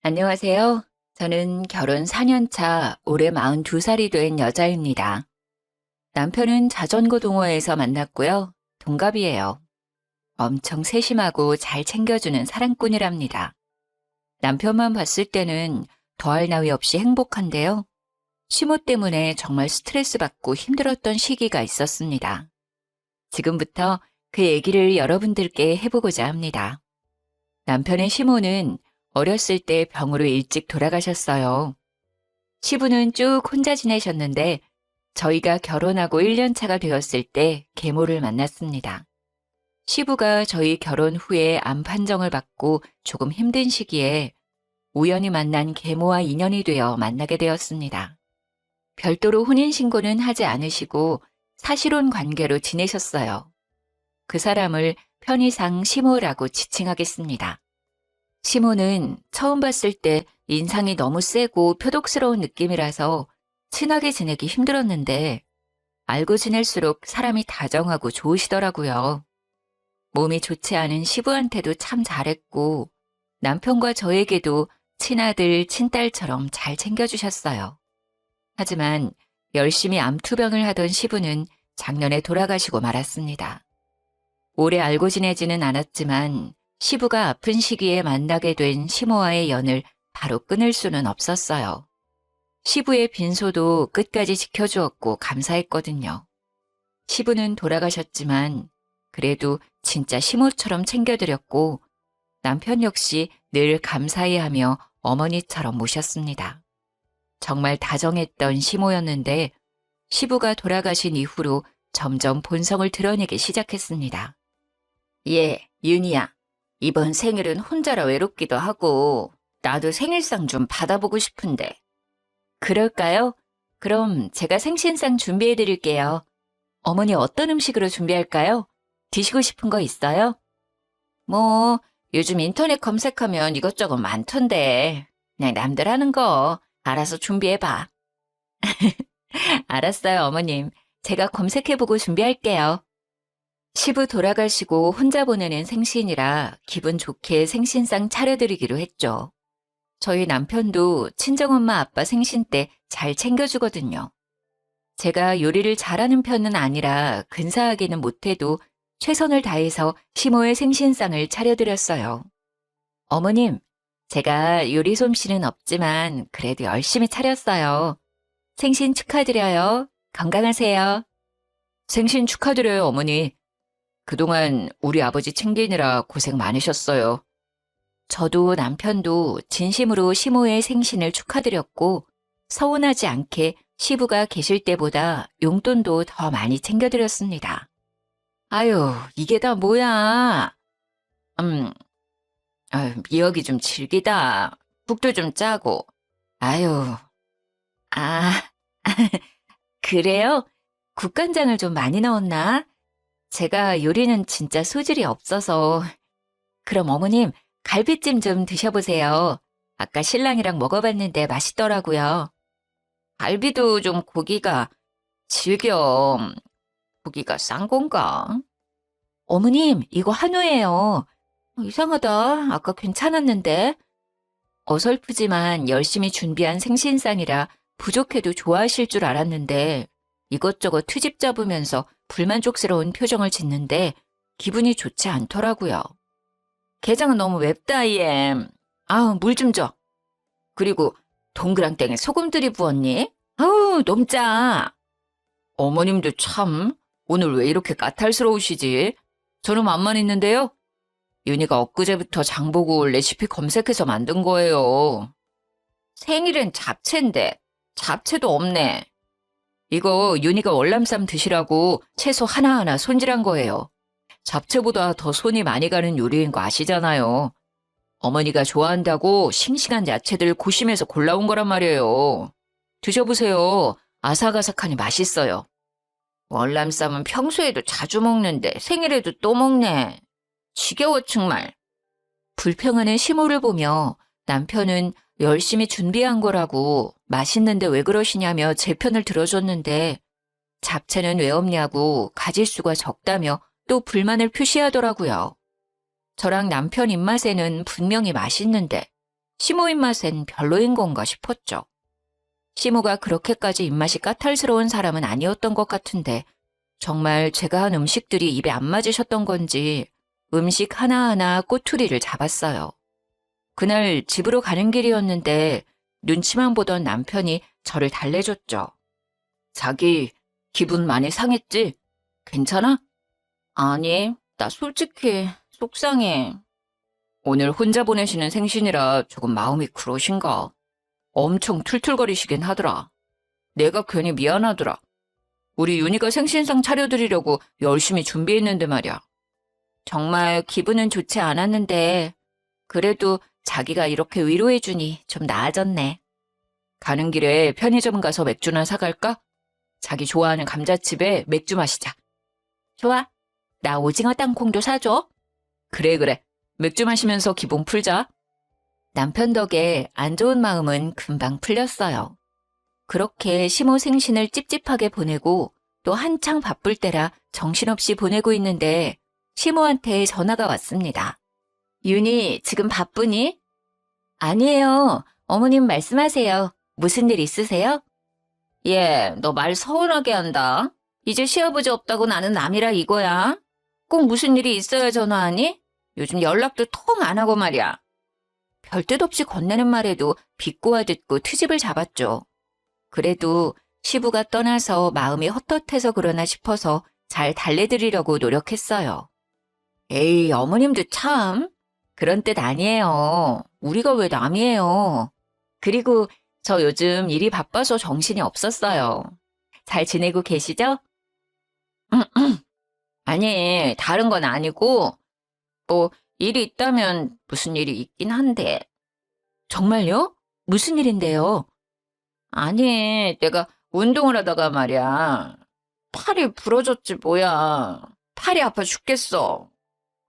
안녕하세요. 저는 결혼 4년 차 올해 42살이 된 여자입니다. 남편은 자전거 동호회에서 만났고요. 동갑이에요. 엄청 세심하고 잘 챙겨주는 사랑꾼이랍니다. 남편만 봤을 때는 더할 나위 없이 행복한데요. 시모 때문에 정말 스트레스 받고 힘들었던 시기가 있었습니다. 지금부터 그 얘기를 여러분들께 해보고자 합니다. 남편의 시모는 어렸을 때 병으로 일찍 돌아가셨어요. 시부는 쭉 혼자 지내셨는데 저희가 결혼하고 1년 차가 되었을 때 계모를 만났습니다. 시부가 저희 결혼 후에 암 판정을 받고 조금 힘든 시기에 우연히 만난 계모와 인연이 되어 만나게 되었습니다. 별도로 혼인신고는 하지 않으시고 사실혼 관계로 지내셨어요. 그 사람을 편의상 시모라고 지칭하겠습니다. 시모는 처음 봤을 때 인상이 너무 세고 표독스러운 느낌이라서 친하게 지내기 힘들었는데 알고 지낼수록 사람이 다정하고 좋으시더라고요. 몸이 좋지 않은 시부한테도 참 잘했고 남편과 저에게도 친아들, 친딸처럼 잘 챙겨주셨어요. 하지만 열심히 암투병을 하던 시부는 작년에 돌아가시고 말았습니다. 오래 알고 지내지는 않았지만 시부가 아픈 시기에 만나게 된 시모와의 연을 바로 끊을 수는 없었어요. 시부의 빈소도 끝까지 지켜주었고 감사했거든요. 시부는 돌아가셨지만 그래도 진짜 시모처럼 챙겨드렸고 남편 역시 늘 감사해하며 어머니처럼 모셨습니다. 정말 다정했던 시모였는데 시부가 돌아가신 이후로 점점 본성을 드러내기 시작했습니다. 예, 윤희야. 이번 생일은 혼자라 외롭기도 하고 나도 생일상 좀 받아보고 싶은데. 그럴까요? 그럼 제가 생신상 준비해 드릴게요. 어머니 어떤 음식으로 준비할까요? 드시고 싶은 거 있어요? 뭐 요즘 인터넷 검색하면 이것저것 많던데 그냥 남들 하는 거 알아서 준비해봐. 알았어요, 어머님. 제가 검색해보고 준비할게요. 시부 돌아가시고 혼자 보내는 생신이라 기분 좋게 생신상 차려드리기로 했죠. 저희 남편도 친정엄마 아빠 생신 때 잘 챙겨주거든요. 제가 요리를 잘하는 편은 아니라 근사하게는 못해도 최선을 다해서 시모의 생신상을 차려드렸어요. 어머님, 제가 요리 솜씨는 없지만 그래도 열심히 차렸어요. 생신 축하드려요. 건강하세요. 생신 축하드려요, 어머니. 그동안 우리 아버지 챙기느라 고생 많으셨어요. 저도 남편도 진심으로 시모의 생신을 축하드렸고 서운하지 않게 시부가 계실 때보다 용돈도 더 많이 챙겨드렸습니다. 아유, 이게 다 뭐야? 미역이 좀 질기다. 국도 좀 짜고. 아유, 아, 그래요? 국간장을 좀 많이 넣었나? 제가 요리는 진짜 소질이 없어서. 그럼 어머님, 갈비찜 좀 드셔보세요. 아까 신랑이랑 먹어봤는데 맛있더라고요. 갈비도 좀 고기가 질겨. 고기가 싼 건가? 어머님, 이거 한우예요. 이상하다. 아까 괜찮았는데. 어설프지만 열심히 준비한 생신상이라 부족해도 좋아하실 줄 알았는데 이것저것 트집 잡으면서 불만족스러운 표정을 짓는데 기분이 좋지 않더라고요. 게장은 너무 맵다, 이엠. 물 좀 줘. 그리고 동그랑땡에 소금들이 부었니? 너무 짜. 어머님도 참, 오늘 왜 이렇게 까탈스러우시지? 저는 맛만 있는데요. 윤희가 엊그제부터 장보고 레시피 검색해서 만든 거예요. 생일엔 잡채인데 잡채도 없네. 이거 윤희가 월남쌈 드시라고 채소 하나하나 손질한 거예요. 잡채보다 더 손이 많이 가는 요리인 거 아시잖아요. 어머니가 좋아한다고 싱싱한 야채들 고심해서 골라온 거란 말이에요. 드셔보세요. 아삭아삭하니 맛있어요. 월남쌈은 평소에도 자주 먹는데 생일에도 또 먹네. 지겨워 정말. 불평하는 시모를 보며 남편은 열심히 준비한 거라고 맛있는데 왜 그러시냐며 제 편을 들어줬는데 잡채는 왜 없냐고 가짓수가 적다며 또 불만을 표시하더라고요. 저랑 남편 입맛에는 분명히 맛있는데 시모 입맛엔 별로인 건가 싶었죠. 시모가 그렇게까지 입맛이 까탈스러운 사람은 아니었던 것 같은데 정말 제가 한 음식들이 입에 안 맞으셨던 건지 음식 하나하나 꼬투리를 잡았어요. 그날 집으로 가는 길이었는데 눈치만 보던 남편이 저를 달래줬죠. 자기 기분 많이 상했지? 괜찮아? 아니, 나 솔직히 속상해. 오늘 혼자 보내시는 생신이라 조금 마음이 그러신가? 엄청 툴툴거리시긴 하더라. 내가 괜히 미안하더라. 우리 윤희가 생신상 차려드리려고 열심히 준비했는데 말이야. 정말 기분은 좋지 않았는데 그래도 자기가 이렇게 위로해주니 좀 나아졌네. 가는 길에 편의점 가서 맥주나 사갈까? 자기 좋아하는 감자칩에 맥주 마시자. 좋아. 나 오징어 땅콩도 사줘. 그래. 맥주 마시면서 기분 풀자. 남편 덕에 안 좋은 마음은 금방 풀렸어요. 그렇게 시모 생신을 찝찝하게 보내고 또 한창 바쁠 때라 정신없이 보내고 있는데 시모한테 전화가 왔습니다. 윤희, 지금 바쁘니? 아니에요. 어머님 말씀하세요. 무슨 일 있으세요? 예, 너 말 서운하게 한다. 이제 시아버지 없다고 나는 남이라 이거야. 꼭 무슨 일이 있어야 전화하니? 요즘 연락도 통 안 하고 말이야. 별 뜻 없이 건네는 말에도 비꼬아 듣고 트집을 잡았죠. 그래도 시부가 떠나서 마음이 헛헛해서 그러나 싶어서 잘 달래드리려고 노력했어요. 에이, 어머님도 참. 그런 뜻 아니에요. 우리가 왜 남이에요. 그리고 저 요즘 일이 바빠서 정신이 없었어요. 잘 지내고 계시죠? 아니, 다른 건 아니고 뭐 일이 있다면 무슨 일이 있긴 한데. 정말요? 무슨 일인데요? 아니, 내가 운동을 하다가 말이야. 팔이 부러졌지 뭐야. 팔이 아파 죽겠어.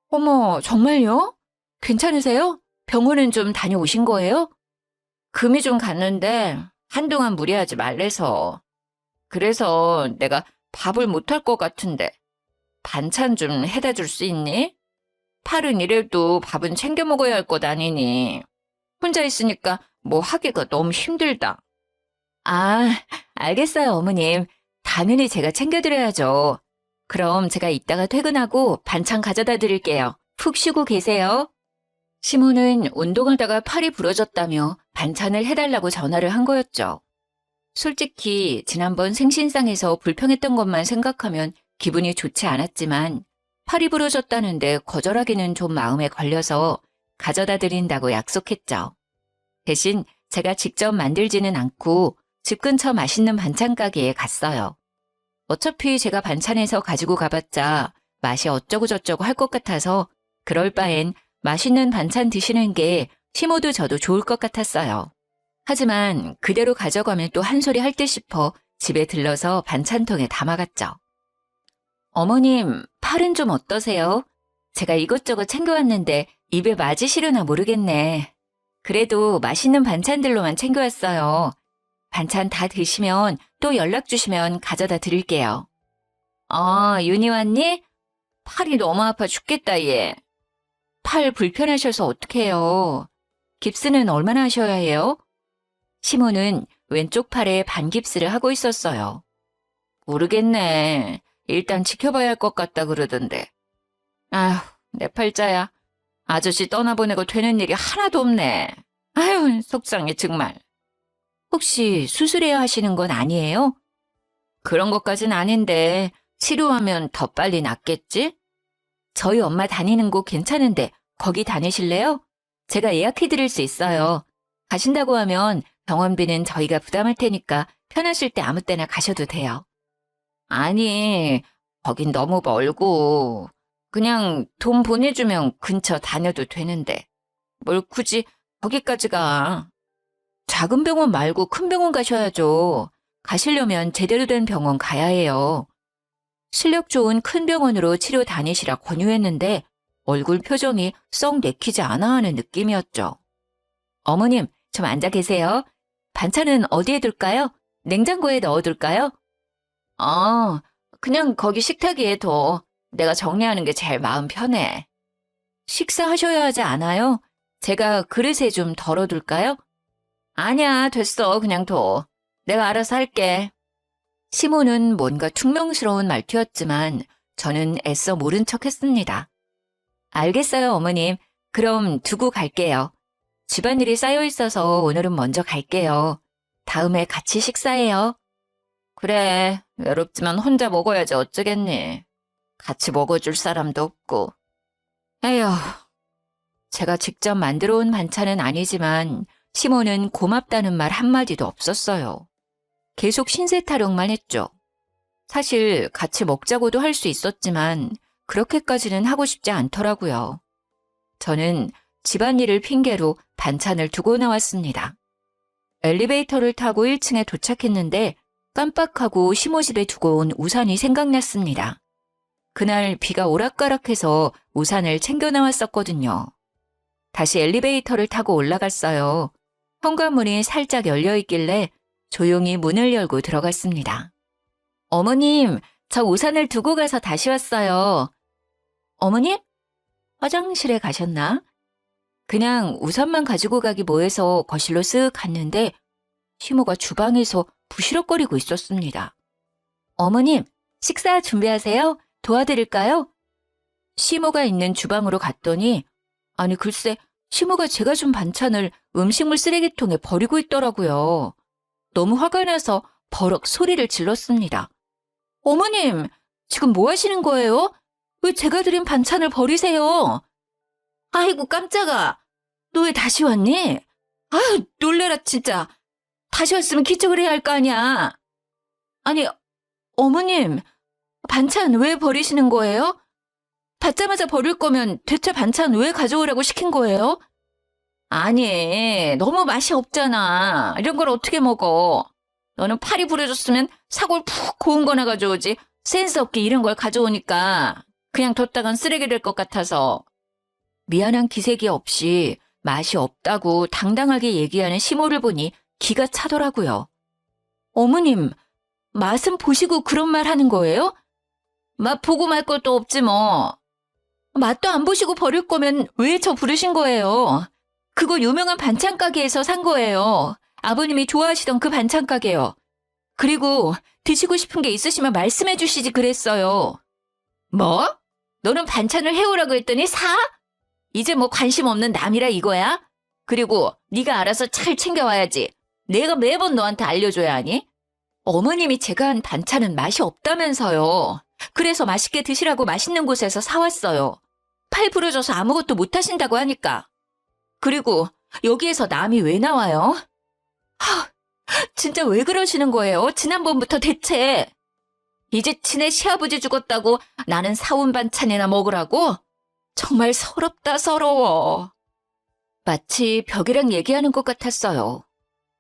어머, 정말요? 괜찮으세요? 병원은 좀 다녀오신 거예요? 금이 좀 갔는데 한동안 무리하지 말래서. 그래서 내가 밥을 못할 것 같은데 반찬 좀 해다 줄 수 있니? 팔은 이래도 밥은 챙겨 먹어야 할 것 아니니. 혼자 있으니까 뭐 하기가 너무 힘들다. 아, 알겠어요, 어머님. 당연히 제가 챙겨드려야죠. 그럼 제가 이따가 퇴근하고 반찬 가져다 드릴게요. 푹 쉬고 계세요. 시모는 운동하다가 팔이 부러졌다며 반찬을 해달라고 전화를 한 거였죠. 솔직히 지난번 생신상에서 불평했던 것만 생각하면 기분이 좋지 않았지만 팔이 부러졌다는데 거절하기는 좀 마음에 걸려서 가져다 드린다고 약속했죠. 대신 제가 직접 만들지는 않고 집 근처 맛있는 반찬 가게에 갔어요. 어차피 제가 반찬해서 가지고 가봤자 맛이 어쩌고저쩌고 할 것 같아서 그럴 바엔 맛있는 반찬 드시는 게 시모도 저도 좋을 것 같았어요. 하지만 그대로 가져가면 또 한 소리 할 듯 싶어 집에 들러서 반찬통에 담아갔죠. 어머님, 팔은 좀 어떠세요? 제가 이것저것 챙겨왔는데 입에 맞으시려나 모르겠네. 그래도 맛있는 반찬들로만 챙겨왔어요. 반찬 다 드시면 또 연락 주시면 가져다 드릴게요. 윤희 왔니? 팔이 너무 아파 죽겠다, 얘. 팔 불편하셔서 어떡해요. 깁스는 얼마나 하셔야 해요? 시모는 왼쪽 팔에 반깁스를 하고 있었어요. 모르겠네. 일단 지켜봐야 할 것 같다 그러던데. 아휴, 내 팔자야. 아저씨 떠나보내고 되는 일이 하나도 없네. 아휴, 속상해 정말. 혹시 수술해야 하시는 건 아니에요? 그런 것까진 아닌데 치료하면 더 빨리 낫겠지? 저희 엄마 다니는 곳 괜찮은데 거기 다니실래요? 제가 예약해 드릴 수 있어요. 가신다고 하면 병원비는 저희가 부담할 테니까 편하실 때 아무 때나 가셔도 돼요. 아니, 거긴 너무 멀고 그냥 돈 보내주면 근처 다녀도 되는데 뭘 굳이 거기까지 가. 작은 병원 말고 큰 병원 가셔야죠. 가시려면 제대로 된 병원 가야 해요. 실력 좋은 큰 병원으로 치료 다니시라 권유했는데 얼굴 표정이 썩 내키지 않아 하는 느낌이었죠. 어머님, 좀 앉아 계세요. 반찬은 어디에 둘까요? 냉장고에 넣어둘까요? 그냥 거기 식탁위에 둬. 내가 정리하는 게 제일 마음 편해. 식사하셔야 하지 않아요? 제가 그릇에 좀 덜어둘까요? 아니야, 됐어. 그냥 둬. 내가 알아서 할게. 시모는 뭔가 퉁명스러운 말투였지만 저는 애써 모른 척 했습니다. 알겠어요, 어머님. 그럼 두고 갈게요. 집안일이 쌓여 있어서 오늘은 먼저 갈게요. 다음에 같이 식사해요. 그래, 외롭지만 혼자 먹어야지 어쩌겠니. 같이 먹어줄 사람도 없고. 에휴, 제가 직접 만들어 온 반찬은 아니지만 시모는 고맙다는 말 한마디도 없었어요. 계속 신세 타령만 했죠. 사실 같이 먹자고도 할 수 있었지만 그렇게까지는 하고 싶지 않더라고요. 저는 집안일을 핑계로 반찬을 두고 나왔습니다. 엘리베이터를 타고 1층에 도착했는데 깜빡하고 시모 집에 두고 온 우산이 생각났습니다. 그날 비가 오락가락해서 우산을 챙겨 나왔었거든요. 다시 엘리베이터를 타고 올라갔어요. 현관문이 살짝 열려 있길래 조용히 문을 열고 들어갔습니다. 어머님, 저 우산을 두고 가서 다시 왔어요. 어머님? 화장실에 가셨나? 그냥 우산만 가지고 가기 뭐해서 거실로 쓱 갔는데 시모가 주방에서 부시럭거리고 있었습니다. 어머님, 식사 준비하세요? 도와드릴까요? 시모가 있는 주방으로 갔더니 아니 글쎄 시모가 제가 준 반찬을 음식물 쓰레기통에 버리고 있더라고요. 너무 화가 나서 버럭 소리를 질렀습니다. 어머님, 지금 뭐 하시는 거예요? 왜 제가 드린 반찬을 버리세요? 아이고 깜짝아. 너 왜 다시 왔니? 아유 놀래라 진짜. 다시 왔으면 기척을 해야 할 거 아니야. 아니 어머님, 반찬 왜 버리시는 거예요? 받자마자 버릴 거면 대체 반찬 왜 가져오라고 시킨 거예요? 아니, 너무 맛이 없잖아. 이런 걸 어떻게 먹어? 너는 팔이 부러졌으면 사골 푹 고운 거나 가져오지. 센스 없게 이런 걸 가져오니까 그냥 뒀다간 쓰레기 될 것 같아서. 미안한 기색이 없이 맛이 없다고 당당하게 얘기하는 시모를 보니 기가 차더라고요. 어머님, 맛은 보시고 그런 말 하는 거예요? 맛 보고 말 것도 없지 뭐. 맛도 안 보시고 버릴 거면 왜 저 부르신 거예요? 그거 유명한 반찬 가게에서 산 거예요. 아버님이 좋아하시던 그 반찬 가게요. 그리고 드시고 싶은 게 있으시면 말씀해 주시지 그랬어요. 뭐? 너는 반찬을 해오라고 했더니 사? 이제 뭐 관심 없는 남이라 이거야? 그리고 네가 알아서 잘 챙겨와야지. 내가 매번 너한테 알려줘야 하니? 어머님이 제가 한 반찬은 맛이 없다면서요. 그래서 맛있게 드시라고 맛있는 곳에서 사왔어요. 팔 부러져서 아무것도 못 하신다고 하니까. 그리고 여기에서 남이 왜 나와요? 하, 진짜 왜 그러시는 거예요? 지난번부터 대체. 이제 친애 시아버지 죽었다고 나는 사온 반찬이나 먹으라고? 정말 서럽다 서러워. 마치 벽이랑 얘기하는 것 같았어요.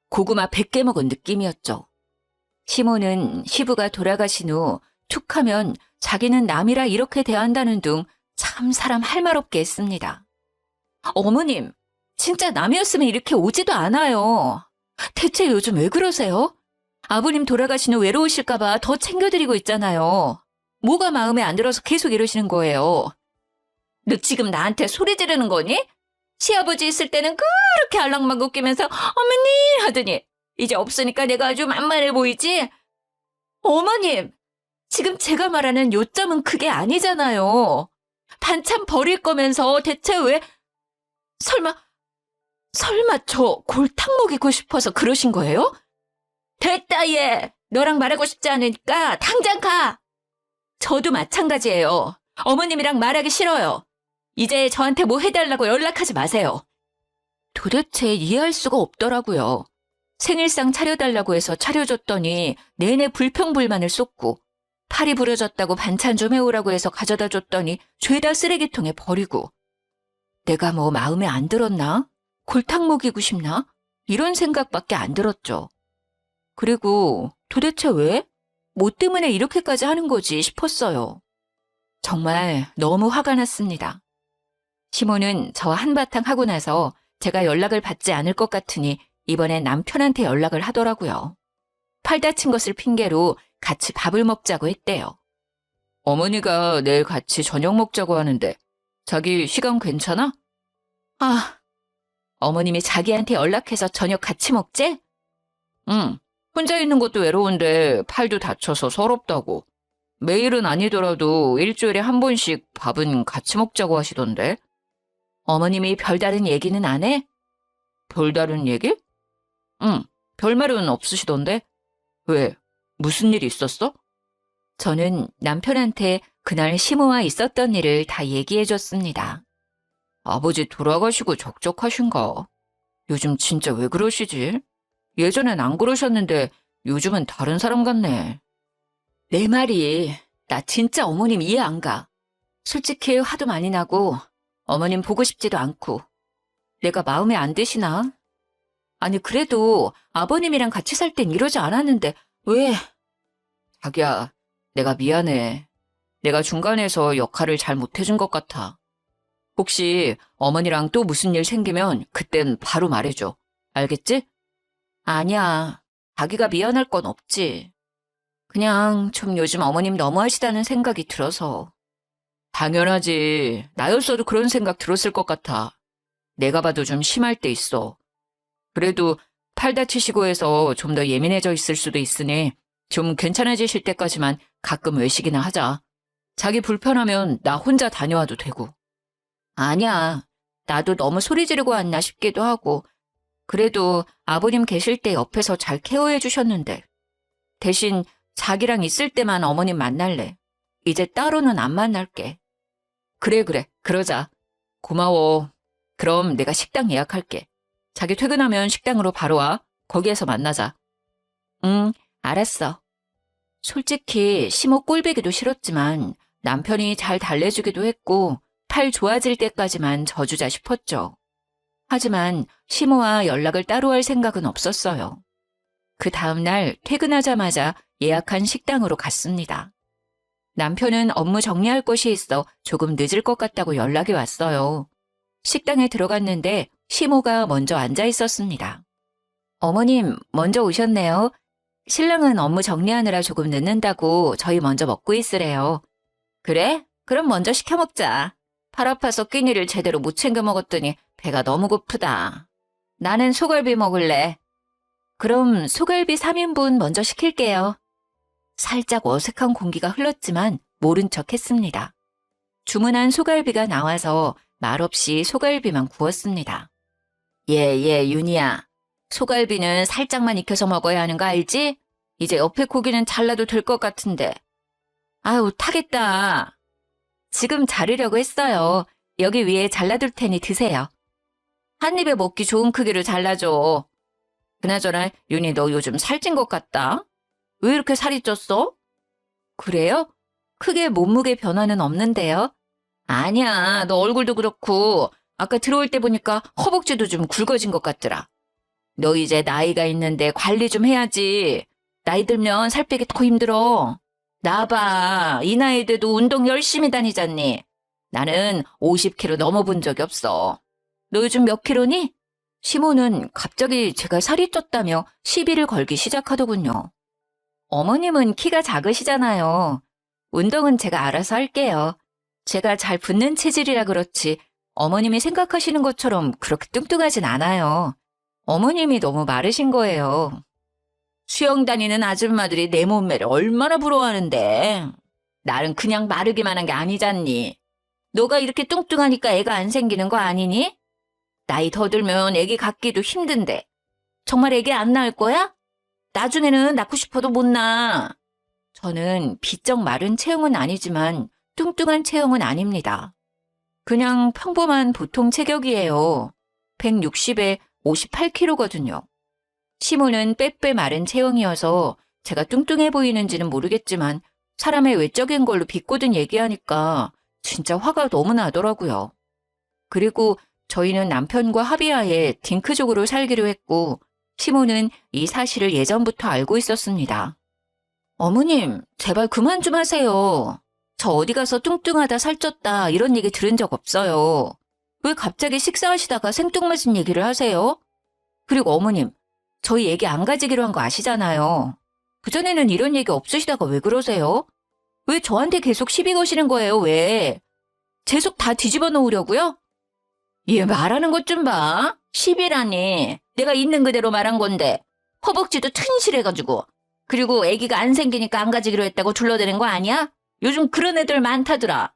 고구마 100개 먹은 느낌이었죠. 시모는 시부가 돌아가신 후 툭하면 자기는 남이라 이렇게 대한다는 둥 참 사람 할 말 없게 했습니다. 어머님, 진짜 남이었으면 이렇게 오지도 않아요. 대체 요즘 왜 그러세요? 아버님 돌아가신 후 외로우실까봐 더 챙겨드리고 있잖아요. 뭐가 마음에 안 들어서 계속 이러시는 거예요. 너 지금 나한테 소리 지르는 거니? 시아버지 있을 때는 그렇게 알랑망 웃기면서 어머니 하더니 이제 없으니까 내가 아주 만만해 보이지? 어머님, 지금 제가 말하는 요점은 그게 아니잖아요. 반찬 버릴 거면서 대체 왜 설마 저 골탕 먹이고 싶어서 그러신 거예요? 됐다 얘. 너랑 말하고 싶지 않으니까 당장 가. 저도 마찬가지예요. 어머님이랑 말하기 싫어요. 이제 저한테 뭐 해달라고 연락하지 마세요. 도대체 이해할 수가 없더라고요. 생일상 차려달라고 해서 차려줬더니 내내 불평불만을 쏟고 팔이 부러졌다고 반찬 좀 해오라고 해서 가져다 줬더니 죄다 쓰레기통에 버리고 내가 뭐 마음에 안 들었나? 골탕 먹이고 싶나? 이런 생각밖에 안 들었죠. 그리고 도대체 왜? 뭐 때문에 이렇게까지 하는 거지 싶었어요. 정말 너무 화가 났습니다. 시모는 저와 한바탕 하고 나서 제가 연락을 받지 않을 것 같으니 이번엔 남편한테 연락을 하더라고요. 팔 다친 것을 핑계로 같이 밥을 먹자고 했대요. 어머니가 내일 같이 저녁 먹자고 하는데 자기 시간 괜찮아? 아, 어머님이 자기한테 연락해서 저녁 같이 먹재? 응, 혼자 있는 것도 외로운데 팔도 다쳐서 서럽다고. 매일은 아니더라도 일주일에 한 번씩 밥은 같이 먹자고 하시던데. 어머님이 별다른 얘기는 안 해? 별다른 얘기? 응, 별말은 없으시던데. 왜? 무슨 일 있었어? 저는 남편한테 그날 시모와 있었던 일을 다 얘기해줬습니다. 아버지 돌아가시고 적적하신가? 요즘 진짜 왜 그러시지? 예전엔 안 그러셨는데 요즘은 다른 사람 같네. 내 말이 나 진짜 어머님 이해 안 가. 솔직히 화도 많이 나고 어머님 보고 싶지도 않고. 내가 마음에 안 드시나? 아니 그래도 아버님이랑 같이 살 땐 이러지 않았는데 왜? 자기야, 내가 미안해. 내가 중간에서 역할을 잘 못해준 것 같아. 혹시 어머니랑 또 무슨 일 생기면 그땐 바로 말해줘. 알겠지? 아니야. 자기가 미안할 건 없지. 그냥 좀 요즘 어머님 너무하시다는 생각이 들어서. 당연하지. 나였어도 그런 생각 들었을 것 같아. 내가 봐도 좀 심할 때 있어. 그래도 팔 다치시고 해서 좀 더 예민해져 있을 수도 있으니 좀 괜찮아지실 때까지만 가끔 외식이나 하자. 자기 불편하면 나 혼자 다녀와도 되고. 아니야. 나도 너무 소리 지르고 왔나 싶기도 하고. 그래도 아버님 계실 때 옆에서 잘 케어해 주셨는데. 대신 자기랑 있을 때만 어머님 만날래. 이제 따로는 안 만날게. 그래, 그러자. 고마워. 그럼 내가 식당 예약할게. 자기 퇴근하면 식당으로 바로 와. 거기에서 만나자. 응, 알았어. 솔직히 시모 꼴보기도 싫었지만 남편이 잘 달래주기도 했고 팔 좋아질 때까지만 져주자 싶었죠. 하지만 시모와 연락을 따로 할 생각은 없었어요. 그 다음날 퇴근하자마자 예약한 식당으로 갔습니다. 남편은 업무 정리할 것이 있어 조금 늦을 것 같다고 연락이 왔어요. 식당에 들어갔는데 시모가 먼저 앉아 있었습니다. 어머님, 먼저 오셨네요. 신랑은 업무 정리하느라 조금 늦는다고 저희 먼저 먹고 있으래요. 그래? 그럼 먼저 시켜 먹자. 팔 아파서 끼니를 제대로 못 챙겨 먹었더니 배가 너무 고프다. 나는 소갈비 먹을래. 그럼 소갈비 3인분 먼저 시킬게요. 살짝 어색한 공기가 흘렀지만 모른 척 했습니다. 주문한 소갈비가 나와서 말없이 소갈비만 구웠습니다. 예, 윤희야. 소갈비는 살짝만 익혀서 먹어야 하는 거 알지? 이제 옆에 고기는 잘라도 될 것 같은데. 아유, 타겠다. 지금 자르려고 했어요. 여기 위에 잘라둘 테니 드세요. 한 입에 먹기 좋은 크기로 잘라줘. 그나저나 윤희 너 요즘 살찐 것 같다. 왜 이렇게 살이 쪘어? 그래요? 크게 몸무게 변화는 없는데요. 아니야, 너 얼굴도 그렇고 아까 들어올 때 보니까 허벅지도 좀 굵어진 것 같더라. 너 이제 나이가 있는데 관리 좀 해야지. 나이 들면 살 빼기 더 힘들어. 나 봐, 이 나이 돼도 운동 열심히 다니잖니. 나는 50kg 넘어본 적이 없어. 너 요즘 몇 킬로니? 시모는 갑자기 제가 살이 쪘다며 시비를 걸기 시작하더군요. 어머님은 키가 작으시잖아요. 운동은 제가 알아서 할게요. 제가 잘 붙는 체질이라 그렇지 어머님이 생각하시는 것처럼 그렇게 뚱뚱하진 않아요. 어머님이 너무 마르신 거예요. 수영 다니는 아줌마들이 내 몸매를 얼마나 부러워하는데. 나는 그냥 마르기만 한 게 아니잖니. 너가 이렇게 뚱뚱하니까 애가 안 생기는 거 아니니? 나이 더 들면 애기 갖기도 힘든데. 정말 애기 안 낳을 거야? 나중에는 낳고 싶어도 못 낳아. 저는 비쩍 마른 체형은 아니지만 뚱뚱한 체형은 아닙니다. 그냥 평범한 보통 체격이에요. 160에 58kg거든요. 시모는 빼빼 마른 체형이어서 제가 뚱뚱해 보이는지는 모르겠지만 사람의 외적인 걸로 비꼬든 얘기하니까 진짜 화가 너무 나더라고요. 그리고 저희는 남편과 합의하에 딩크족으로 살기로 했고 시모는 이 사실을 예전부터 알고 있었습니다. 어머님, 제발 그만 좀 하세요. 저 어디 가서 뚱뚱하다 살쪘다 이런 얘기 들은 적 없어요. 왜 갑자기 식사하시다가 생뚱맞은 얘기를 하세요? 그리고 어머님, 저희 얘기 안 가지기로 한 거 아시잖아요. 그전에는 이런 얘기 없으시다가 왜 그러세요? 왜 저한테 계속 시비 거시는 거예요, 왜? 제 속 다 뒤집어 놓으려고요? 얘 말하는 것 좀 봐. 10이라니. 내가 있는 그대로 말한 건데. 허벅지도 튼실해가지고. 그리고 아기가 안 생기니까 안 가지기로 했다고 둘러대는 거 아니야? 요즘 그런 애들 많다더라.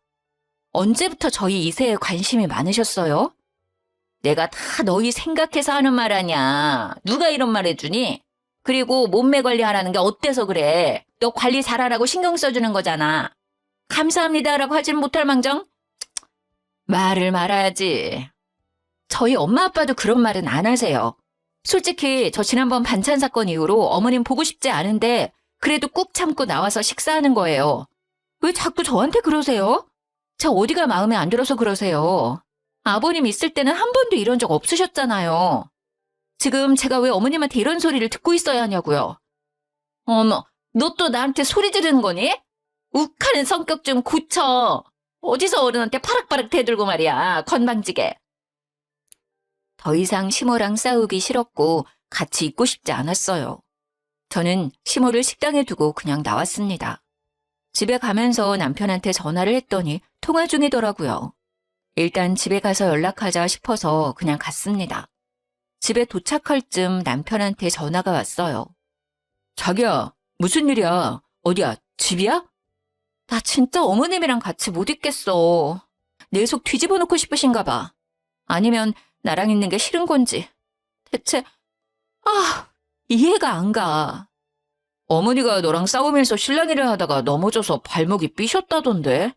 언제부터 저희 이세에 관심이 많으셨어요? 내가 다 너희 생각해서 하는 말 아냐. 누가 이런 말 해주니? 그리고 몸매 관리하라는 게 어때서 그래? 너 관리 잘하라고 신경 써주는 거잖아. 감사합니다라고 하진 못할 망정? 말을 말아야지. 저희 엄마 아빠도 그런 말은 안 하세요. 솔직히 저 지난번 반찬 사건 이후로 어머님 보고 싶지 않은데 그래도 꾹 참고 나와서 식사하는 거예요. 왜 자꾸 저한테 그러세요? 저 어디가 마음에 안 들어서 그러세요. 아버님 있을 때는 한 번도 이런 적 없으셨잖아요. 지금 제가 왜 어머님한테 이런 소리를 듣고 있어야 하냐고요. 어머, 너 또 나한테 소리 지르는 거니? 욱하는 성격 좀 고쳐. 어디서 어른한테 파락파락 대들고 말이야. 건방지게. 더 이상 시모랑 싸우기 싫었고 같이 있고 싶지 않았어요. 저는 시모를 식당에 두고 그냥 나왔습니다. 집에 가면서 남편한테 전화를 했더니 통화 중이더라고요. 일단 집에 가서 연락하자 싶어서 그냥 갔습니다. 집에 도착할 즈음 남편한테 전화가 왔어요. 자기야, 무슨 일이야? 어디야? 집이야? 나 진짜 어머님이랑 같이 못 있겠어. 내 속 뒤집어 놓고 싶으신가 봐. 아니면 나랑 있는 게 싫은 건지. 대체 이해가 안 가. 어머니가 너랑 싸우면서 실랑이를 하다가 넘어져서 발목이 삐셨다던데.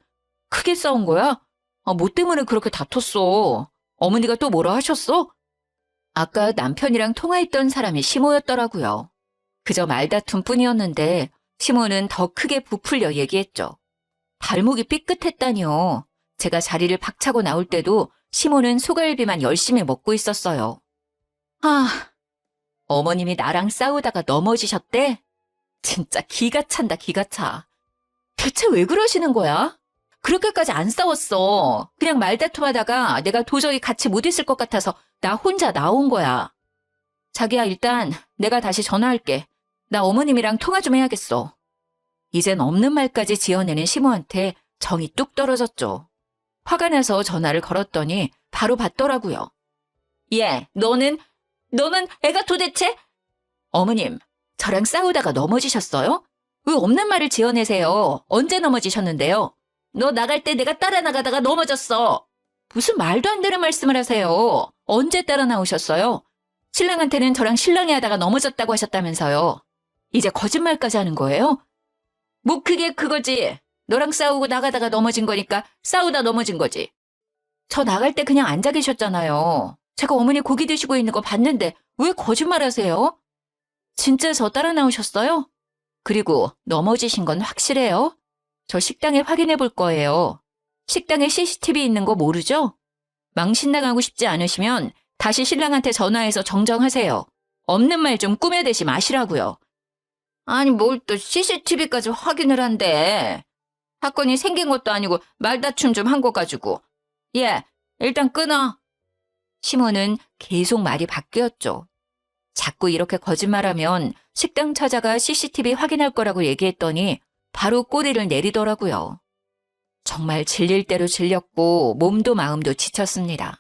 크게 싸운 거야? 뭐 때문에 그렇게 다퉜어? 어머니가 또 뭐라 하셨어? 아까 남편이랑 통화했던 사람이 시모였더라고요. 그저 말다툼 뿐이었는데 시모는 더 크게 부풀려 얘기했죠. 발목이 삐끗했다니요. 제가 자리를 박차고 나올 때도 시모는 소갈비만 열심히 먹고 있었어요. 어머님이 나랑 싸우다가 넘어지셨대? 진짜 기가 찬다, 기가 차. 대체 왜 그러시는 거야? 그렇게까지 안 싸웠어. 그냥 말다툼하다가 내가 도저히 같이 못 있을 것 같아서 나 혼자 나온 거야. 자기야, 일단 내가 다시 전화할게. 나 어머님이랑 통화 좀 해야겠어. 이젠 없는 말까지 지어내는 시모한테 정이 뚝 떨어졌죠. 화가 나서 전화를 걸었더니 바로 받더라고요. 예, 너는 애가 도대체? 어머님, 저랑 싸우다가 넘어지셨어요? 왜 없는 말을 지어내세요? 언제 넘어지셨는데요? 너 나갈 때 내가 따라 나가다가 넘어졌어. 무슨 말도 안 되는 말씀을 하세요. 언제 따라 나오셨어요? 신랑한테는 저랑 실랑이 하다가 넘어졌다고 하셨다면서요. 이제 거짓말까지 하는 거예요? 뭐 그게 그거지. 너랑 싸우고 나가다가 넘어진 거니까 싸우다 넘어진 거지. 저 나갈 때 그냥 앉아 계셨잖아요. 제가 어머니 고기 드시고 있는 거 봤는데 왜 거짓말하세요? 진짜 저 따라 나오셨어요? 그리고 넘어지신 건 확실해요? 저 식당에 확인해 볼 거예요. 식당에 CCTV 있는 거 모르죠? 망신 나가고 싶지 않으시면 다시 신랑한테 전화해서 정정하세요. 없는 말 좀 꾸며대지 마시라고요. 아니 뭘 또 CCTV까지 확인을 한대. 사건이 생긴 것도 아니고 말다툼 좀 한 거 가지고. 예, 일단 끊어. 시모는 계속 말이 바뀌었죠. 자꾸 이렇게 거짓말하면 식당 찾아가 CCTV 확인할 거라고 얘기했더니 바로 꼬리를 내리더라고요. 정말 질릴 대로 질렸고 몸도 마음도 지쳤습니다.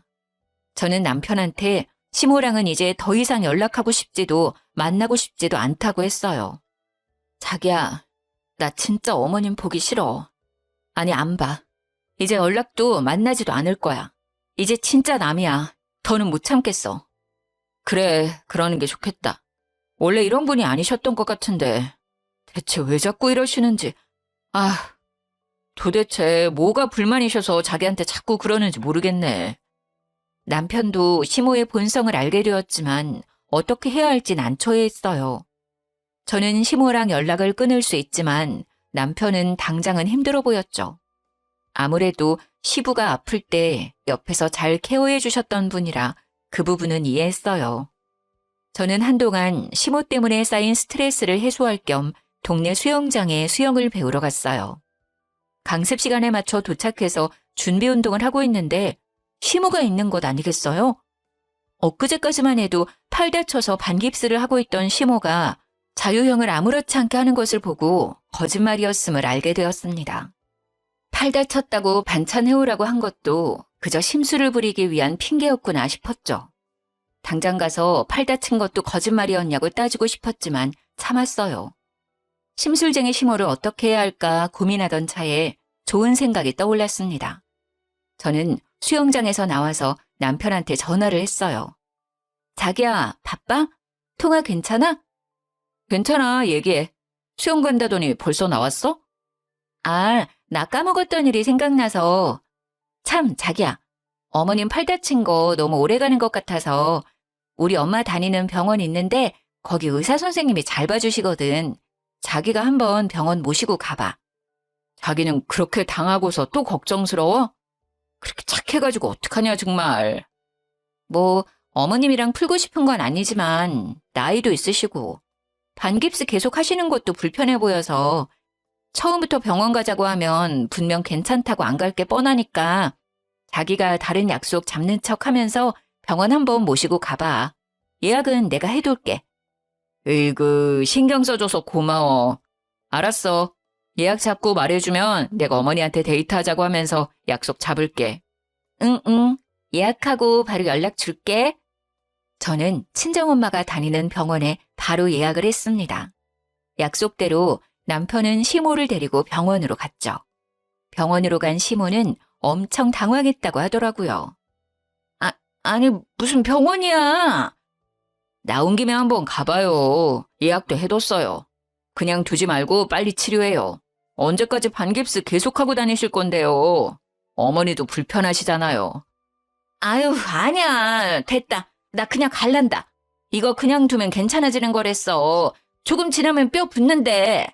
저는 남편한테 시모랑은 이제 더 이상 연락하고 싶지도 만나고 싶지도 않다고 했어요. 자기야, 나 진짜 어머님 보기 싫어. 아니, 안 봐. 이제 연락도 만나지도 않을 거야. 이제 진짜 남이야. 더는 못 참겠어. 그래, 그러는 게 좋겠다. 원래 이런 분이 아니셨던 것 같은데 대체 왜 자꾸 이러시는지. 도대체 뭐가 불만이셔서 자기한테 자꾸 그러는지 모르겠네. 남편도 시모의 본성을 알게 되었지만 어떻게 해야 할지 난처해했어요. 저는 시모랑 연락을 끊을 수 있지만 남편은 당장은 힘들어 보였죠. 아무래도 시부가 아플 때 옆에서 잘 케어해 주셨던 분이라 그 부분은 이해했어요. 저는 한동안 시모 때문에 쌓인 스트레스를 해소할 겸 동네 수영장에 수영을 배우러 갔어요. 강습 시간에 맞춰 도착해서 준비 운동을 하고 있는데 시모가 있는 것 아니겠어요? 엊그제까지만 해도 팔 다쳐서 반깁스를 하고 있던 시모가 자유형을 아무렇지 않게 하는 것을 보고 거짓말이었음을 알게 되었습니다. 팔 다쳤다고 반찬 해오라고 한 것도 그저 심술을 부리기 위한 핑계였구나 싶었죠. 당장 가서 팔 다친 것도 거짓말이었냐고 따지고 싶었지만 참았어요. 심술쟁이 시모를 어떻게 해야 할까 고민하던 차에 좋은 생각이 떠올랐습니다. 저는 수영장에서 나와서 남편한테 전화를 했어요. 자기야, 바빠? 통화 괜찮아? 괜찮아, 얘기해. 수영 간다더니 벌써 나왔어? 아, 나 까먹었던 일이 생각나서. 참, 자기야. 어머님 팔 다친 거 너무 오래 가는 것 같아서 우리 엄마 다니는 병원 있는데 거기 의사 선생님이 잘 봐주시거든. 자기가 한번 병원 모시고 가봐. 자기는 그렇게 당하고서 또 걱정스러워? 그렇게 착해가지고 어떡하냐 정말. 뭐 어머님이랑 풀고 싶은 건 아니지만 나이도 있으시고 반깁스 계속 하시는 것도 불편해 보여서 처음부터 병원 가자고 하면 분명 괜찮다고 안 갈 게 뻔하니까 자기가 다른 약속 잡는 척 하면서 병원 한번 모시고 가봐. 예약은 내가 해둘게. 으이그 신경 써줘서 고마워. 알았어. 예약 잡고 말해주면 내가 어머니한테 데이트하자고 하면서 약속 잡을게. 응. 예약하고 바로 연락 줄게. 저는 친정엄마가 다니는 병원에 바로 예약을 했습니다. 약속대로 남편은 시모를 데리고 병원으로 갔죠. 병원으로 간 시모는 엄청 당황했다고 하더라고요. 아니 무슨 병원이야. 나온 김에 한번 가봐요. 예약도 해뒀어요. 그냥 두지 말고 빨리 치료해요. 언제까지 반깁스 계속하고 다니실 건데요. 어머니도 불편하시잖아요. 아유, 아니야. 됐다. 나 그냥 갈란다. 이거 그냥 두면 괜찮아지는 거랬어. 조금 지나면 뼈 붙는데.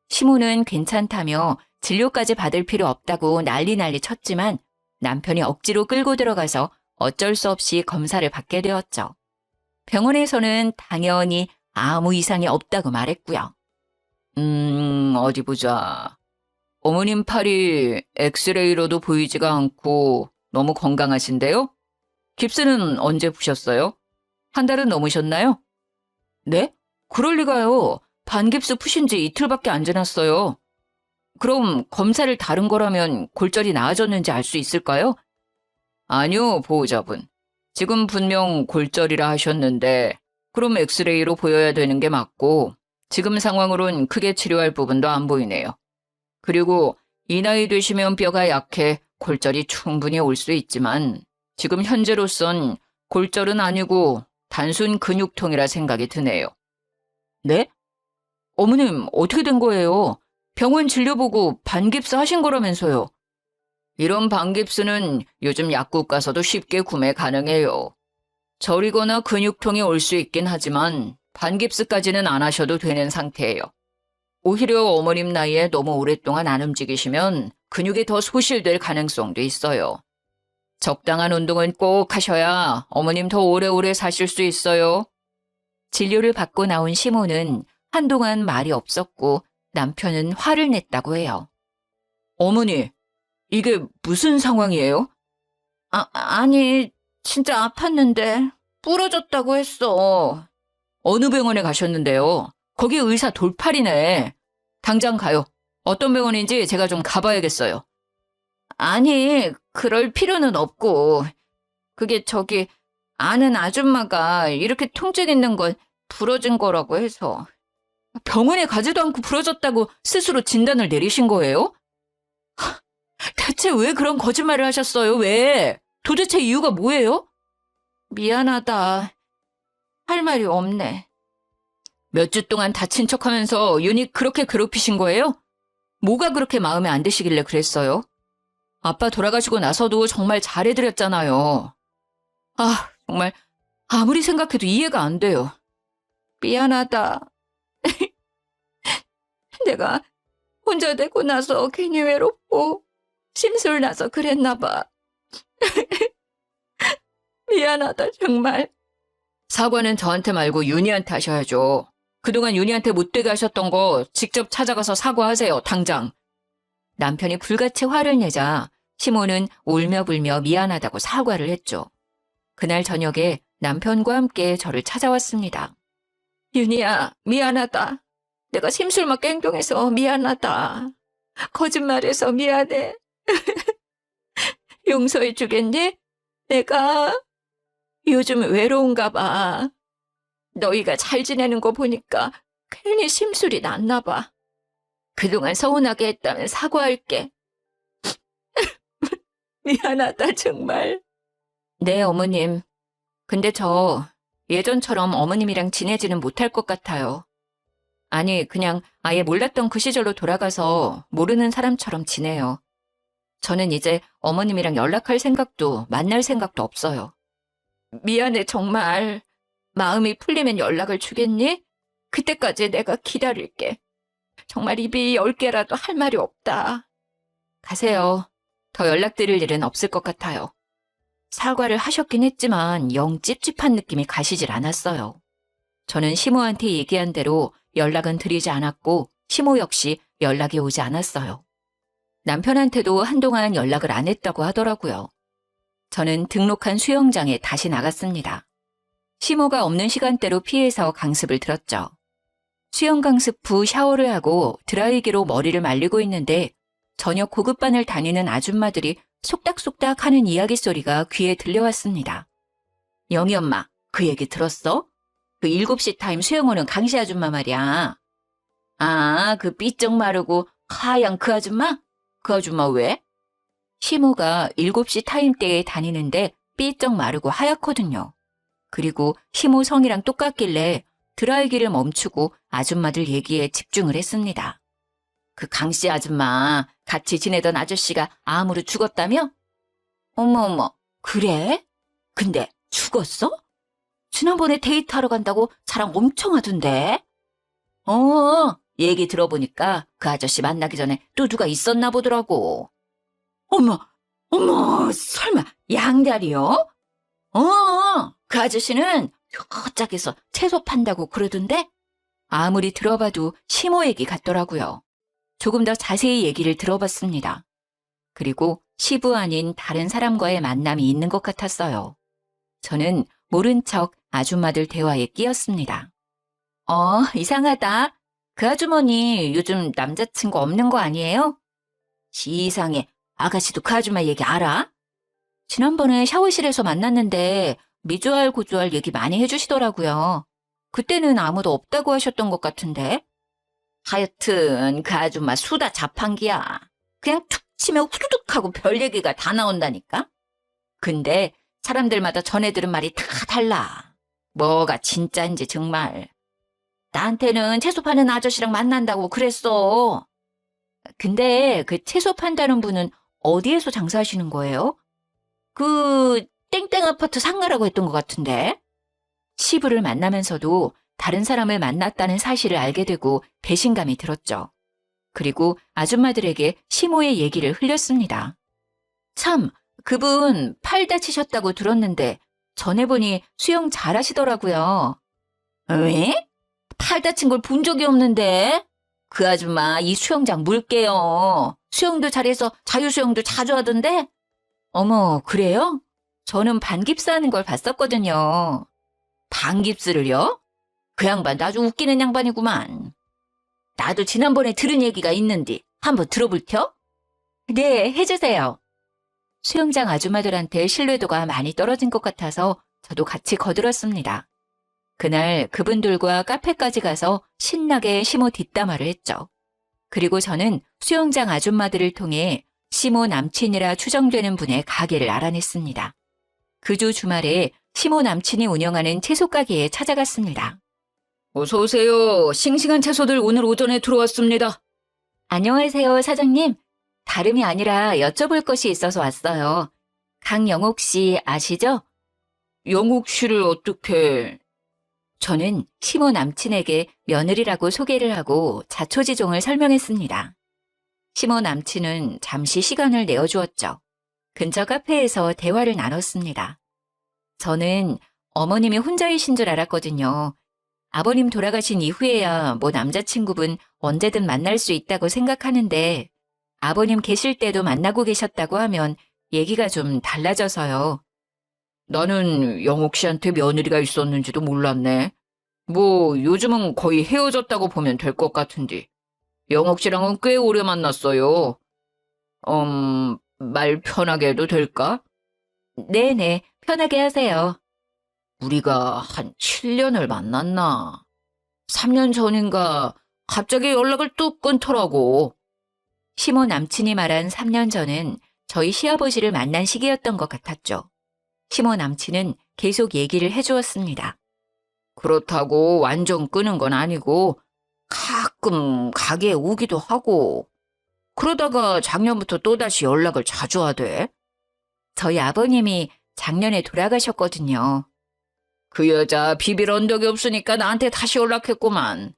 시모는 괜찮다며 진료까지 받을 필요 없다고 난리 쳤지만 남편이 억지로 끌고 들어가서 어쩔 수 없이 검사를 받게 되었죠. 병원에서는 당연히 아무 이상이 없다고 말했고요. 어디 보자. 어머님 팔이 엑스레이로도 보이지가 않고 너무 건강하신데요? 깁스는 언제 푸셨어요? 한 달은 넘으셨나요? 네? 그럴 리가요. 반깁스 푸신 지 이틀밖에 안 지났어요. 그럼 검사를 다른 거라면 골절이 나아졌는지 알 수 있을까요? 아니요, 보호자분. 지금 분명 골절이라 하셨는데 그럼 엑스레이로 보여야 되는 게 맞고 지금 상황으론 크게 치료할 부분도 안 보이네요. 그리고 이 나이 되시면 뼈가 약해 골절이 충분히 올 수 있지만 지금 현재로선 골절은 아니고 단순 근육통이라 생각이 드네요. 네? 어머님 어떻게 된 거예요? 병원 진료 보고 반깁스 하신 거라면서요. 이런 반깁스는 요즘 약국 가서도 쉽게 구매 가능해요. 저리거나 근육통이 올 수 있긴 하지만 반깁스까지는 안 하셔도 되는 상태예요. 오히려 어머님 나이에 너무 오랫동안 안 움직이시면 근육이 더 소실될 가능성도 있어요. 적당한 운동은 꼭 하셔야 어머님 더 오래오래 사실 수 있어요. 진료를 받고 나온 시모는 한동안 말이 없었고 남편은 화를 냈다고 해요. 어머니, 이게 무슨 상황이에요? 아니, 진짜 아팠는데 부러졌다고 했어. 어느 병원에 가셨는데요? 거기 의사 돌팔이네. 당장 가요. 어떤 병원인지 제가 좀 가봐야겠어요. 아니, 그럴 필요는 없고. 그게 저기 아는 아줌마가 이렇게 통증 있는 건 부러진 거라고 해서. 병원에 가지도 않고 부러졌다고 스스로 진단을 내리신 거예요? 대체 왜 그런 거짓말을 하셨어요? 왜? 도대체 이유가 뭐예요? 미안하다. 할 말이 없네. 몇 주 동안 다친 척하면서 윤희 그렇게 괴롭히신 거예요? 뭐가 그렇게 마음에 안 드시길래 그랬어요? 아빠 돌아가시고 나서도 정말 잘해드렸잖아요. 아, 정말 아무리 생각해도 이해가 안 돼요. 미안하다. 내가 혼자 되고 나서 괜히 외롭고 심술 나서 그랬나 봐. 미안하다 정말. 사과는 저한테 말고 윤희한테 하셔야죠. 그동안 윤희한테 못되게 하셨던 거 직접 찾아가서 사과하세요, 당장. 남편이 불같이 화를 내자 시모는 울며불며 미안하다고 사과를 했죠. 그날 저녁에 남편과 함께 저를 찾아왔습니다. 윤희야, 미안하다. 내가 심술맞게 행동해서 미안하다. 거짓말해서 미안해. 용서해 주겠니? 내가 요즘 외로운가 봐. 너희가 잘 지내는 거 보니까 괜히 심술이 났나 봐. 그동안 서운하게 했다면 사과할게. 미안하다, 정말. 네, 어머님. 근데 저 예전처럼 어머님이랑 지내지는 못할 것 같아요. 아니, 그냥 아예 몰랐던 그 시절로 돌아가서 모르는 사람처럼 지내요. 저는 이제 어머님이랑 연락할 생각도 만날 생각도 없어요. 미안해, 정말. 마음이 풀리면 연락을 주겠니? 그때까지 내가 기다릴게. 정말 입이 10개라도 할 말이 없다. 가세요. 더 연락드릴 일은 없을 것 같아요. 사과를 하셨긴 했지만 영 찝찝한 느낌이 가시질 않았어요. 저는 시모한테 얘기한 대로 연락은 드리지 않았고 시모 역시 연락이 오지 않았어요. 남편한테도 한동안 연락을 안 했다고 하더라고요. 저는 등록한 수영장에 다시 나갔습니다. 시모가 없는 시간대로 피해서 강습을 들었죠. 수영 강습 후 샤워를 하고 드라이기로 머리를 말리고 있는데 저녁 고급반을 다니는 아줌마들이 속닥속닥 하는 이야기 소리가 귀에 들려왔습니다. 영희 엄마, 그 얘기 들었어? 그 7시 타임 수영 오는 강씨 아줌마 말이야. 아, 그 삐쩍 마르고 하얀 그 아줌마? 그 아줌마 왜? 시모가 7시 타임 때에 다니는데 삐쩍 마르고 하얗거든요. 그리고 시모 성이랑 똑같길래 드라이기를 멈추고 아줌마들 얘기에 집중을 했습니다. 그 강씨 아줌마 같이 지내던 아저씨가 암으로 죽었다며? 어머, 그래? 근데 죽었어? 지난번에 데이트하러 간다고 자랑 엄청 하던데? 얘기 들어보니까 그 아저씨 만나기 전에 또 누가 있었나 보더라고. 어머, 설마 양다리요? 그 아저씨는 저짝에서 채소 판다고 그러던데? 아무리 들어봐도 시모 얘기 같더라고요. 조금 더 자세히 얘기를 들어봤습니다. 그리고 시부 아닌 다른 사람과의 만남이 있는 것 같았어요. 저는 모른 척 아줌마들 대화에 끼었습니다. 이상하다. 그 아주머니 요즘 남자친구 없는 거 아니에요? 이상해. 아가씨도 그 아줌마 얘기 알아? 지난번에 샤워실에서 만났는데 미주알 고주알 얘기 많이 해주시더라고요. 그때는 아무도 없다고 하셨던 것 같은데. 하여튼 그 아줌마 수다 자판기야. 그냥 툭 치면 후두둑 하고 별 얘기가 다 나온다니까. 근데 사람들마다 전해 들은 말이 다 달라. 뭐가 진짜인지 정말. 나한테는 채소 파는 아저씨랑 만난다고 그랬어. 근데 그 채소 판다는 분은 어디에서 장사하시는 거예요? 그 땡땡 아파트 상가라고 했던 것 같은데. 시부를 만나면서도 다른 사람을 만났다는 사실을 알게 되고 배신감이 들었죠. 그리고 아줌마들에게 시모의 얘기를 흘렸습니다. 참, 그분 팔 다치셨다고 들었는데 전해보니 수영 잘하시더라고요. 왜? 팔 다친 걸 본 적이 없는데. 그 아줌마 이 수영장 물게요. 수영도 잘해서 자유수영도 자주 하던데. 어머, 그래요? 저는 반깁스 하는 걸 봤었거든요. 반깁스를요? 그 양반 아주 웃기는 양반이구만. 나도 지난번에 들은 얘기가 있는데 한번 들어볼텨? 네, 해주세요. 수영장 아줌마들한테 신뢰도가 많이 떨어진 것 같아서 저도 같이 거들었습니다. 그날 그분들과 카페까지 가서 신나게 시모 뒷담화를 했죠. 그리고 저는 수영장 아줌마들을 통해 시모 남친이라 추정되는 분의 가게를 알아냈습니다. 그 주 주말에 시모 남친이 운영하는 채소 가게에 찾아갔습니다. 어서 오세요. 싱싱한 채소들 오늘 오전에 들어왔습니다. 안녕하세요, 사장님. 다름이 아니라 여쭤볼 것이 있어서 왔어요. 강영옥 씨 아시죠? 영옥 씨를 어떻게... 저는 시모 남친에게 며느리라고 소개를 하고 자초지종을 설명했습니다. 시모 남친은 잠시 시간을 내어주었죠. 근처 카페에서 대화를 나눴습니다. 저는 어머님이 혼자이신 줄 알았거든요. 아버님 돌아가신 이후에야 뭐 남자친구분 언제든 만날 수 있다고 생각하는데 아버님 계실 때도 만나고 계셨다고 하면 얘기가 좀 달라져서요. 나는 영옥 씨한테 며느리가 있었는지도 몰랐네. 뭐 요즘은 거의 헤어졌다고 보면 될 것 같은데. 영옥 씨랑은 꽤 오래 만났어요. 말 편하게 해도 될까? 네네, 편하게 하세요. 우리가 한 7년을 만났나? 3년 전인가 갑자기 연락을 뚝 끊더라고. 시모 남친이 말한 3년 전은 저희 시아버지를 만난 시기였던 것 같았죠. 시모 남친은 계속 얘기를 해주었습니다. 그렇다고 완전 끊은 건 아니고 가끔 가게에 오기도 하고 그러다가 작년부터 또다시 연락을 자주 하대. 저희 아버님이 작년에 돌아가셨거든요. 그 여자 비빌 언덕이 없으니까 나한테 다시 연락했구만.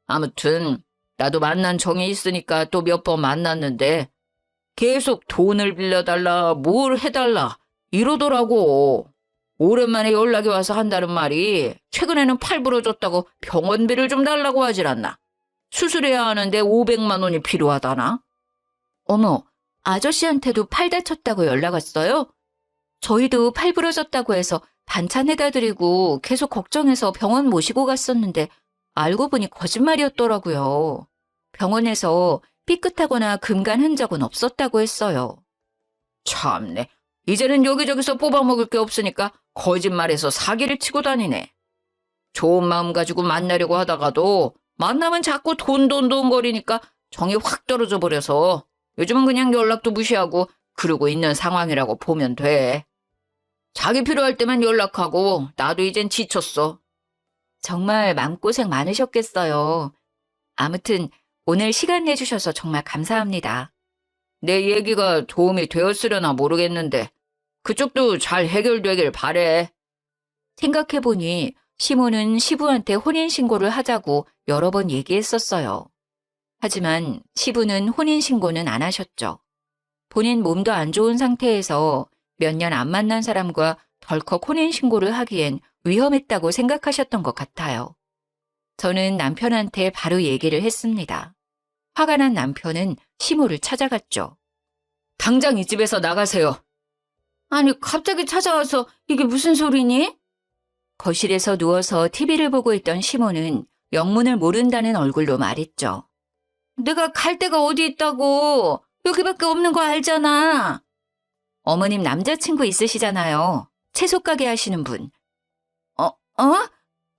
아무튼 나도 만난 정이 있으니까 또 몇 번 만났는데 계속 돈을 빌려달라 뭘 해달라 이러더라고. 오랜만에 연락이 와서 한다는 말이 최근에는 팔 부러졌다고 병원비를 좀 달라고 하질 않나. 수술해야 하는데 500만 원이 필요하다나. 어머, 아저씨한테도 팔 다쳤다고 연락 왔어요? 저희도 팔 부러졌다고 해서 반찬 해다 드리고 계속 걱정해서 병원 모시고 갔었는데 알고 보니 거짓말이었더라고요. 병원에서 삐끗하거나 금간 흔적은 없었다고 했어요. 참네. 이제는 여기저기서 뽑아먹을 게 없으니까 거짓말해서 사기를 치고 다니네. 좋은 마음 가지고 만나려고 하다가도 만나면 자꾸 돈 거리니까 정이 확 떨어져 버려서 요즘은 그냥 연락도 무시하고 그러고 있는 상황이라고 보면 돼. 자기 필요할 때만 연락하고 나도 이젠 지쳤어. 정말 마음고생 많으셨겠어요. 아무튼 오늘 시간 내주셔서 정말 감사합니다. 내 얘기가 도움이 되었으려나 모르겠는데 그쪽도 잘 해결되길 바래. 생각해보니 시모는 시부한테 혼인신고를 하자고 여러 번 얘기했었어요. 하지만 시부는 혼인신고는 안 하셨죠. 본인 몸도 안 좋은 상태에서 몇 년 안 만난 사람과 덜컥 혼인신고를 하기엔 위험했다고 생각하셨던 것 같아요. 저는 남편한테 바로 얘기를 했습니다. 화가 난 남편은 시모를 찾아갔죠. 당장 이 집에서 나가세요. 아니, 갑자기 찾아와서 이게 무슨 소리니? 거실에서 누워서 TV를 보고 있던 시모는 영문을 모른다는 얼굴로 말했죠. 내가 갈 데가 어디 있다고. 여기밖에 없는 거 알잖아. 어머님 남자친구 있으시잖아요. 채소 가게 하시는 분.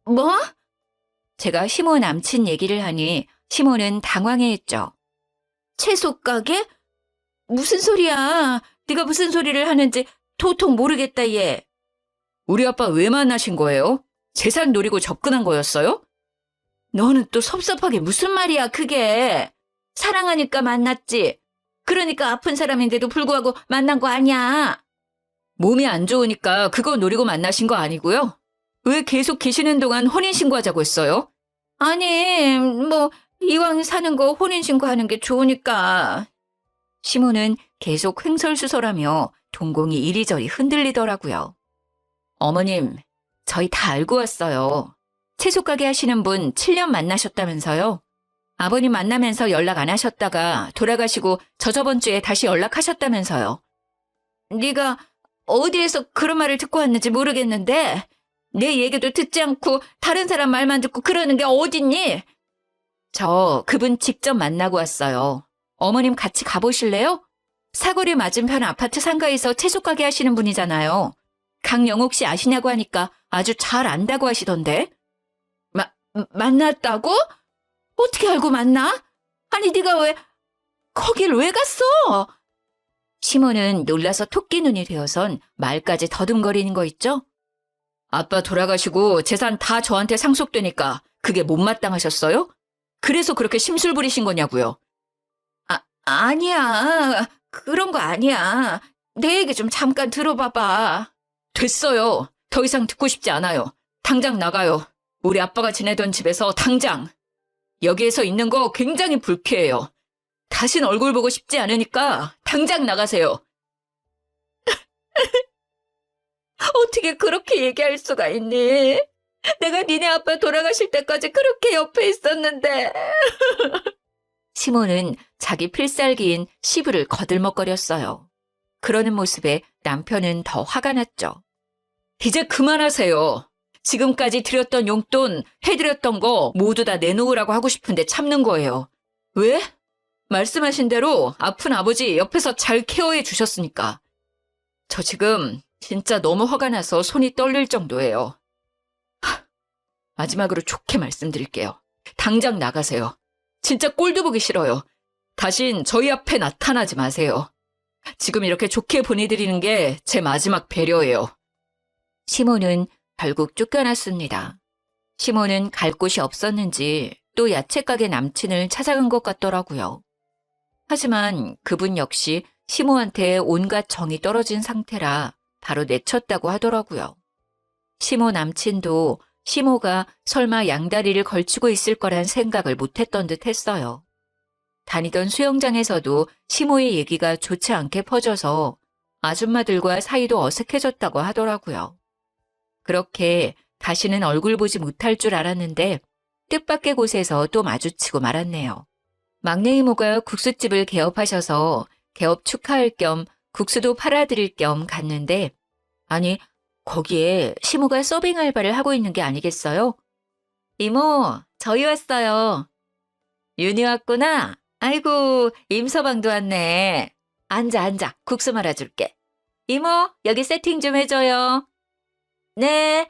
뭐? 제가 시모 남친 얘기를 하니 시모는 당황해했죠. 채소 가게? 무슨 소리야. 네가 무슨 소리를 하는지 도통 모르겠다 얘. 우리 아빠 왜 만나신 거예요? 재산 노리고 접근한 거였어요? 너는 또 섭섭하게 무슨 말이야 그게. 사랑하니까 만났지. 그러니까 아픈 사람인데도 불구하고 만난 거 아니야. 몸이 안 좋으니까 그거 노리고 만나신 거 아니고요? 왜 계속 계시는 동안 혼인신고하자고 했어요? 아니, 뭐 이왕 사는 거 혼인신고하는 게 좋으니까. 시모는 계속 횡설수설하며 동공이 이리저리 흔들리더라고요. 어머님, 저희 다 알고 왔어요. 채소 가게 하시는 분 7년 만나셨다면서요? 아버님 만나면서 연락 안 하셨다가 돌아가시고 저저번 주에 다시 연락하셨다면서요. 네가 어디에서 그런 말을 듣고 왔는지 모르겠는데 내 얘기도 듣지 않고 다른 사람 말만 듣고 그러는 게 어딨니? 저 그분 직접 만나고 왔어요. 어머님 같이 가보실래요? 사거리 맞은편 아파트 상가에서 채소 가게 하시는 분이잖아요. 강영옥 씨 아시냐고 하니까 아주 잘 안다고 하시던데. 만났다고? 어떻게 알고 만나? 아니 네가 왜 거길 왜 갔어? 시모는 놀라서 토끼 눈이 되어선 말까지 더듬거리는 거 있죠? 아빠 돌아가시고 재산 다 저한테 상속되니까 그게 못마땅하셨어요? 그래서 그렇게 심술 부리신 거냐고요? 아니야. 그런 거 아니야. 내 얘기 좀 잠깐 들어봐봐. 됐어요. 더 이상 듣고 싶지 않아요. 당장 나가요. 우리 아빠가 지내던 집에서 당장. 여기에서 있는 거 굉장히 불쾌해요. 다신 얼굴 보고 싶지 않으니까 당장 나가세요. 어떻게 그렇게 얘기할 수가 있니? 내가 니네 아빠 돌아가실 때까지 그렇게 옆에 있었는데. 시모는 자기 필살기인 시부를 거들먹거렸어요. 그러는 모습에 남편은 더 화가 났죠. 이제 그만하세요. 지금까지 드렸던 용돈, 해드렸던 거 모두 다 내놓으라고 하고 싶은데 참는 거예요. 왜? 말씀하신 대로 아픈 아버지 옆에서 잘 케어해 주셨으니까. 저 지금 진짜 너무 화가 나서 손이 떨릴 정도예요. 마지막으로 좋게 말씀드릴게요. 당장 나가세요. 진짜 꼴도 보기 싫어요. 다신 저희 앞에 나타나지 마세요. 지금 이렇게 좋게 보내드리는 게 제 마지막 배려예요. 시모는 결국 쫓겨났습니다. 시모는 갈 곳이 없었는지 또 야채가게 남친을 찾아간 것 같더라고요. 하지만 그분 역시 시모한테 온갖 정이 떨어진 상태라 바로 내쳤다고 하더라고요. 시모 남친도 시모가 설마 양다리를 걸치고 있을 거란 생각을 못했던 듯 했어요. 다니던 수영장에서도 시모의 얘기가 좋지 않게 퍼져서 아줌마들과 사이도 어색해졌다고 하더라고요. 그렇게 다시는 얼굴 보지 못할 줄 알았는데 뜻밖의 곳에서 또 마주치고 말았네요. 막내 이모가 국수집을 개업하셔서 개업 축하할 겸 국수도 팔아드릴 겸 갔는데 아니 거기에 시모가 서빙 알바를 하고 있는 게 아니겠어요? 이모, 저희 왔어요. 윤희 왔구나. 아이고, 임서방도 왔네. 앉아. 국수 말아줄게. 이모, 여기 세팅 좀 해줘요. 네.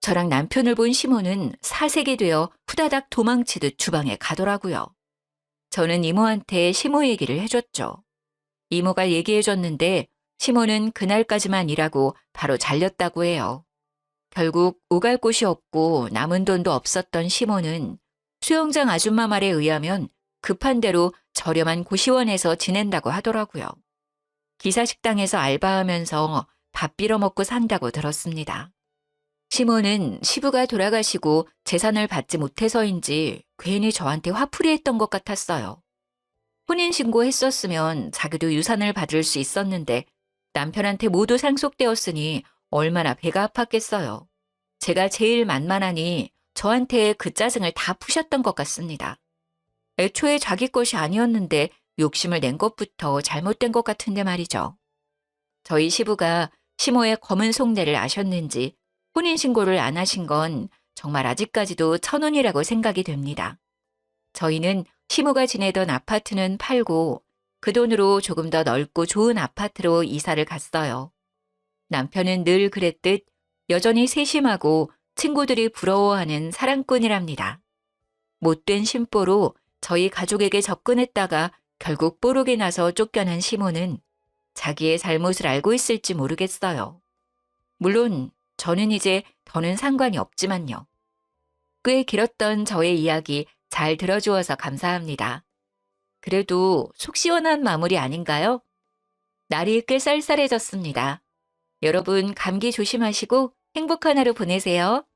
저랑 남편을 본 시모는 사색이 되어 후다닥 도망치듯 주방에 가더라고요. 저는 이모한테 시모 얘기를 해줬죠. 이모가 얘기해줬는데 시모는 그날까지만 일하고 바로 잘렸다고 해요. 결국 오갈 곳이 없고 남은 돈도 없었던 시모는 수영장 아줌마 말에 의하면 급한 대로 저렴한 고시원에서 지낸다고 하더라고요. 기사식당에서 알바하면서 밥 빌어먹고 산다고 들었습니다. 시모는 시부가 돌아가시고 재산을 받지 못해서인지 괜히 저한테 화풀이했던 것 같았어요. 혼인신고했었으면 자기도 유산을 받을 수 있었는데 남편한테 모두 상속되었으니 얼마나 배가 아팠겠어요. 제가 제일 만만하니 저한테 그 짜증을 다 푸셨던 것 같습니다. 애초에 자기 것이 아니었는데 욕심을 낸 것부터 잘못된 것 같은데 말이죠. 저희 시부가 시모의 검은 속내를 아셨는지 혼인신고를 안 하신 건 정말 아직까지도 천운이라고 생각이 됩니다. 저희는 시모가 지내던 아파트는 팔고 그 돈으로 조금 더 넓고 좋은 아파트로 이사를 갔어요. 남편은 늘 그랬듯 여전히 세심하고 친구들이 부러워하는 사랑꾼이랍니다. 못된 심보로 저희 가족에게 접근했다가 결국 뽀록이 나서 쫓겨난 시모는 자기의 잘못을 알고 있을지 모르겠어요. 물론 저는 이제 더는 상관이 없지만요. 꽤 길었던 저의 이야기 잘 들어주어서 감사합니다. 그래도 속 시원한 마무리 아닌가요? 날이 꽤 쌀쌀해졌습니다. 여러분 감기 조심하시고 행복한 하루 보내세요.